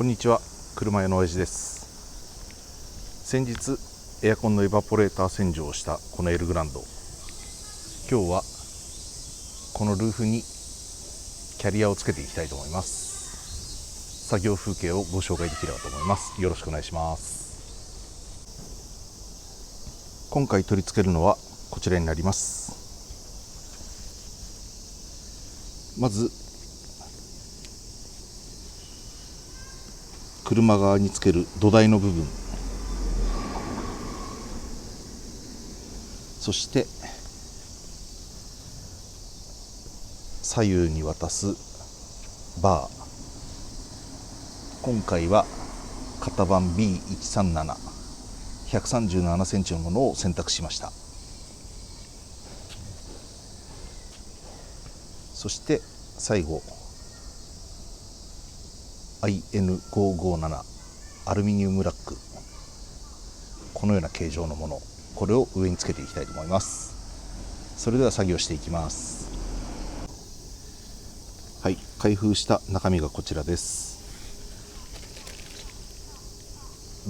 こんにちは、車屋の親父です。先日エアコンのエバポレーター洗浄をしたこのエルグランド、今日はこのルーフにキャリアをつけていきたいと思います。作業風景をご紹介できればと思います。よろしくお願いします。今回取り付けるのはこちらになります。まず車側につける土台の部分、そして左右に渡すバー、今回は型番 B137 137センチのものを選択しました。そして最後IN557 アルミニウムラック、このような形状のもの、これを上につけていきたいと思います。それでは作業していきます。はい、開封した中身がこちらです。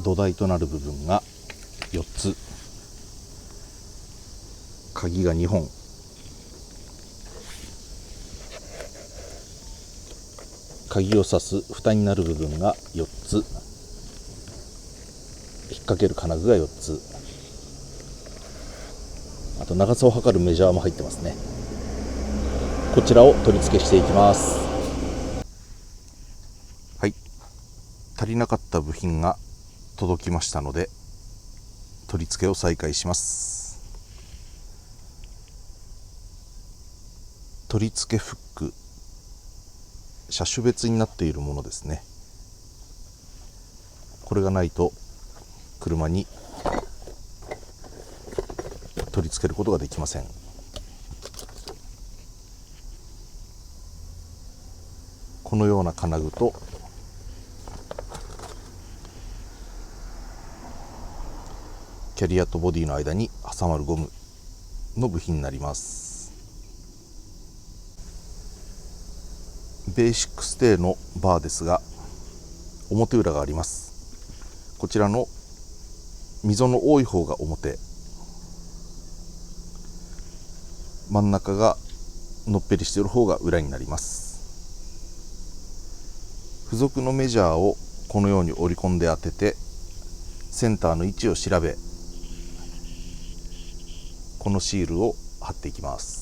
土台となる部分が4つ、鍵が2本、鍵を挿す蓋になる部分が4つ、引っ掛ける金具が4つ、あと長さを測るメジャーも入ってますね。こちらを取り付けしていきます。はい、足りなかった部品が届きましたので取り付けを再開します。取り付けフック、車種別になっているものですね。これがないと車に取り付けることができません。このような金具とキャリアとボディの間に挟まるゴムの部品になります。ベーシックステーのバーですが、表裏があります。こちらの溝の多い方が表、真ん中がのっぺりしている方が裏になります。付属のメジャーをこのように折り込んで当てて、センターの位置を調べ、このシールを貼っていきます。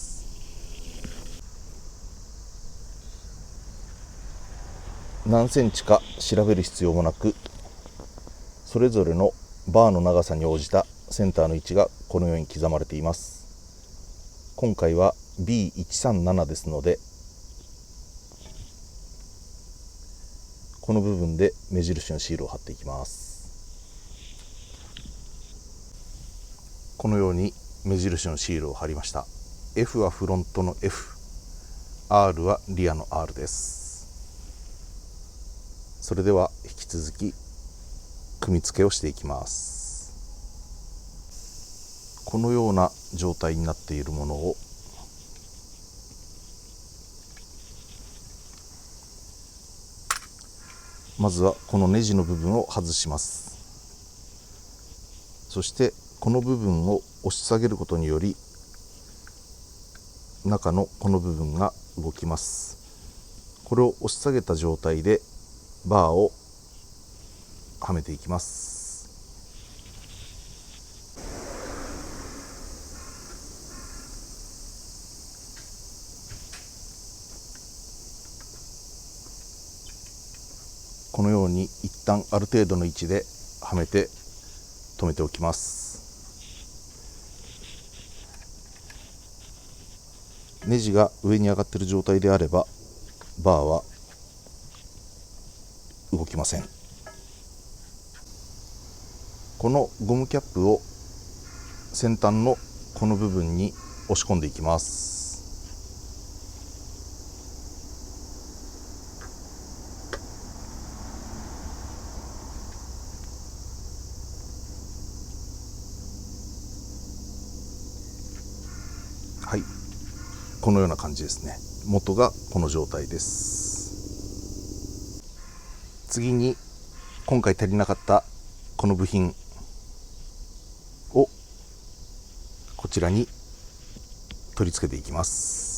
何センチか調べる必要もなく、それぞれのバーの長さに応じたセンターの位置がこのように刻まれています。今回は B137 ですので、この部分で目印のシールを貼っていきます。このように目印のシールを貼りました。 F はフロントの F、 R はリアの R です。それでは引き続き組み付けをしていきます。このような状態になっているものをまずはこのネジの部分を外します。そしてこの部分を押し下げることにより中のこの部分が動きます。これを押し下げた状態でバーをはめていきます。このように一旦ある程度の位置ではめて留めておきます。ネジが上に上がっている状態であればバーは動きません。このゴムキャップを先端のこの部分に押し込んでいきます。はい、このような感じですね。元がこの状態です。次に今回足りなかったこの部品をこちらに取り付けていきます。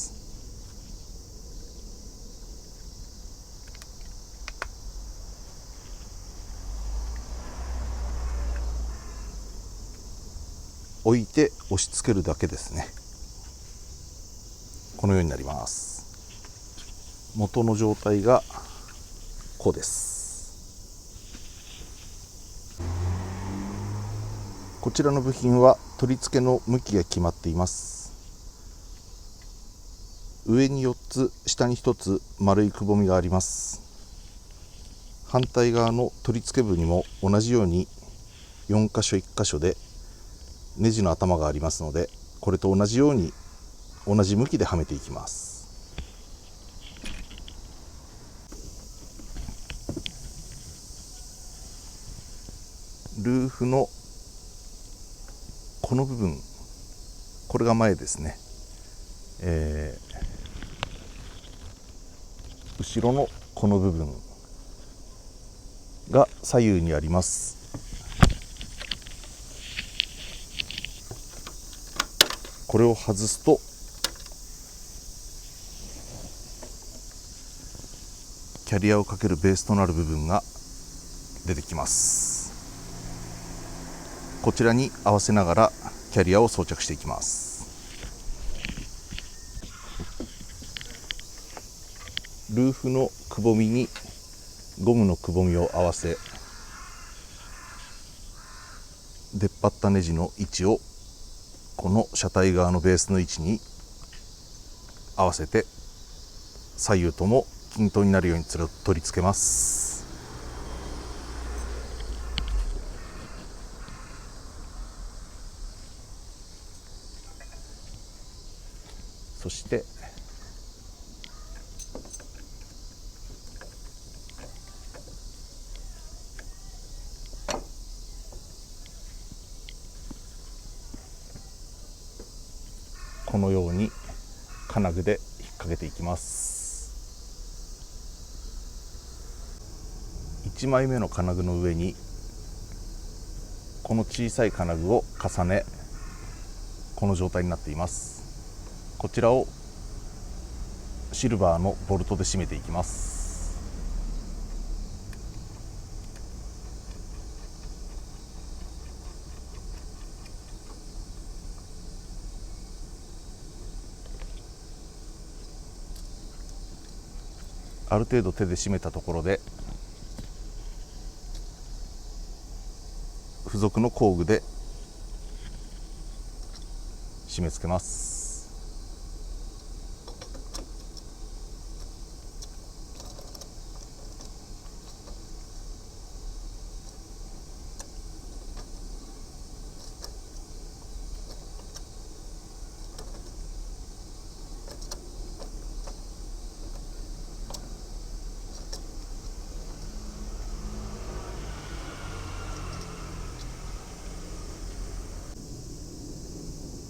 置いて押し付けるだけですね。このようになります。元の状態がこうです。こちらの部品は取り付けの向きが決まっています。上に4つ、下に1つ丸いくぼみがあります。反対側の取り付け部にも同じように4箇所1箇所でネジの頭がありますので、これと同じように同じ向きではめていきます。ルーフのこの部分、これが前ですね。後ろのこの部分が左右にあります。これを外すとキャリアをかけるベースとなる部分が出てきます。こちらに合わせながらキャリアを装着していきます。ルーフのくぼみにゴムのくぼみを合わせ、出っ張ったネジの位置をこの車体側のベースの位置に合わせて左右とも均等になるように取り付けます。そしてこのように金具で引っ掛けていきます。1枚目の金具の上にこの小さい金具を重ね、この状態になっています。こちらをシルバーのボルトで締めていきます。ある程度手で締めたところで付属の工具で締め付けます。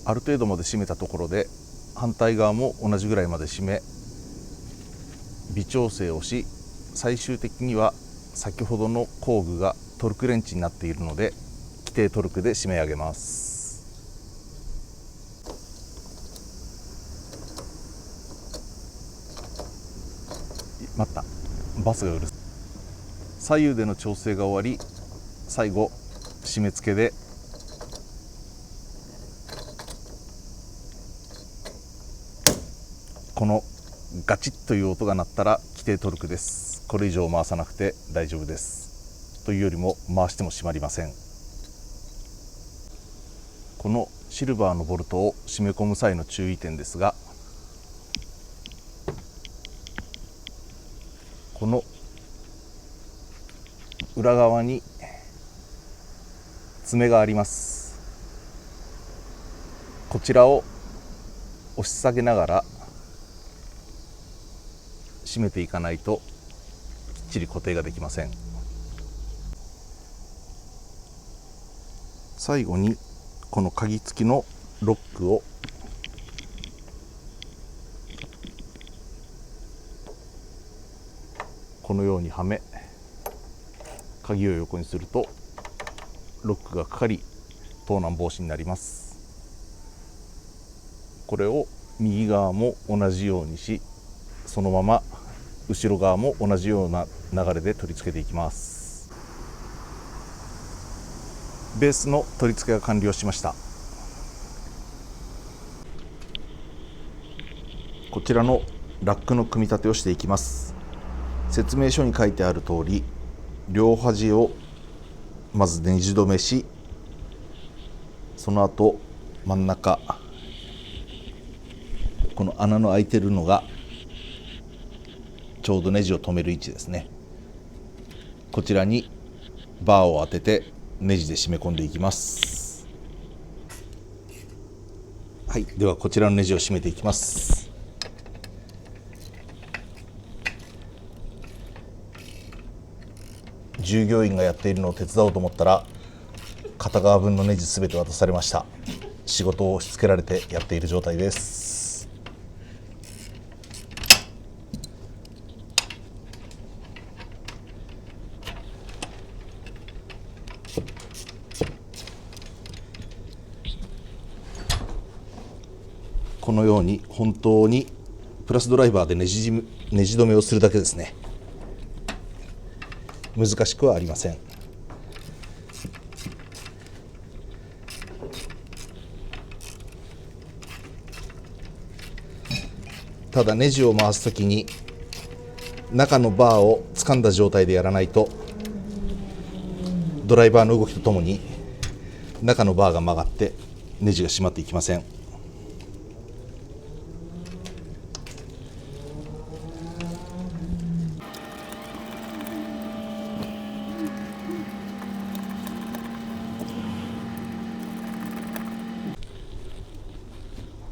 ある程度まで締めたところで反対側も同じぐらいまで締め、微調整をし、最終的には先ほどの工具がトルクレンチになっているので規定トルクで締め上げます。待った、バスがうるさい。左右での調整が終わり、最後締め付けでこのガチッという音が鳴ったら規定トルクです。これ以上回さなくて大丈夫です。というよりも回しても閉まりません。このシルバーのボルトを締め込む際の注意点ですが、この裏側に爪があります。こちらを押し下げながら締めていかないときっちり固定ができません。最後にこの鍵付きのロックをこのようにはめ、鍵を横にするとロックがかかり盗難防止になります。これを右側も同じようにし、そのまま後ろ側も同じような流れで取り付けていきます。ベースの取り付けが完了しました。こちらのラックの組み立てをしていきます。説明書に書いてある通り、両端をまずネジ止めし、その後真ん中、この穴の開いてるのがちょうどネジを止める位置ですね。こちらにバーを当ててネジで締め込んでいきます。はい、ではこちらのネジを締めていきます。従業員がやっているのを手伝おうと思ったら、片側分のネジすべて渡されました。仕事を押し付けられてやっている状態です。このように本当にプラスドライバーでネジ止めをするだけですね。難しくはありません。ただネジを回すときに中のバーを掴んだ状態でやらないと、ドライバーの動きとともに中のバーが曲がってネジが締まっていきません。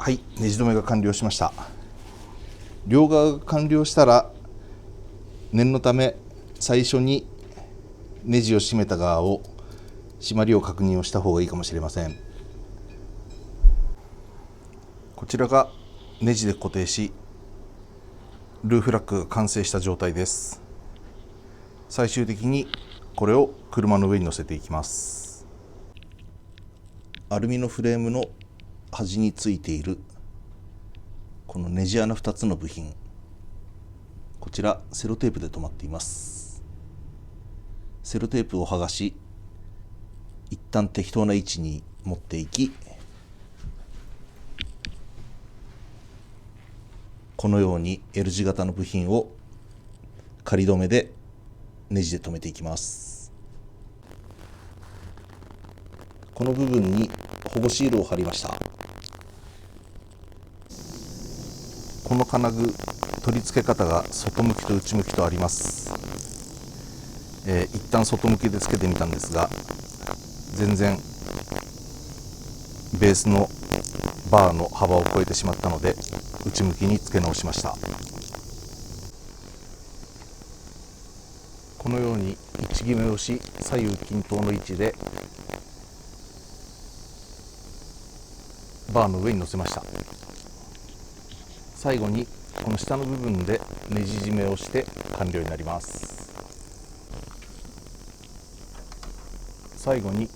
はい、ネジ止めが完了しました。両側が完了したら、念のため最初にネジを締めた側を締まりを確認をした方がいいかもしれません。こちらがネジで固定し、ルーフラックが完成した状態です。最終的にこれを車の上に乗せていきます。アルミのフレームの端についているこのネジ穴2つの部品、こちらセロテープで留まっています。セロテープを剥がし、一旦適当な位置に持っていき、このように L 字型の部品を仮止めでネジで留めていきます。この部分に保護シールを貼りました。この金具、取り付け方が外向きと内向きとあります。一旦外向きで付けてみたんですが、全然ベースのバーの幅を超えてしまったので、内向きに付け直しました。このように位置決めをし、左右均等の位置でバーの上に乗せました。最後にこの下の部分でネジ締めをして完了になります。最後に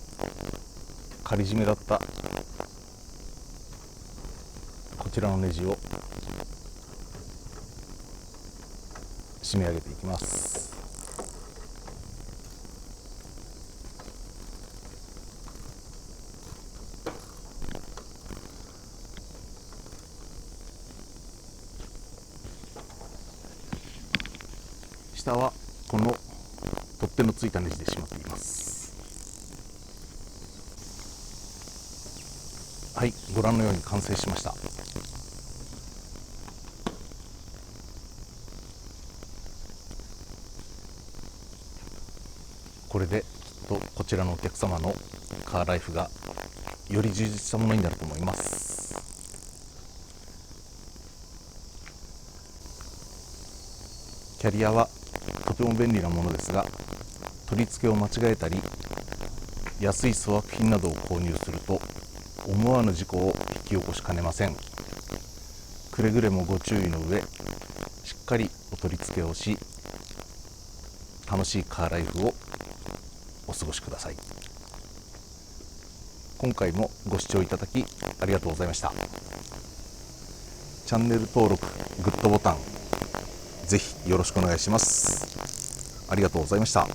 仮締めだったこちらのネジを締め上げていきます。下はこの取っ手のついたネジで締まっています。はい、ご覧のように完成しました。これできっとこちらのお客様のカーライフがより充実したものになると思います。キャリアはとても便利なものですが、取り付けを間違えたり安い粗悪品などを購入すると思わぬ事故を引き起こしかねません。くれぐれもご注意の上、しっかりお取り付けをし、楽しいカーライフをお過ごしください。今回もご視聴いただきありがとうございました。チャンネル登録、グッドボタンぜひよろしくお願いします。ありがとうございました。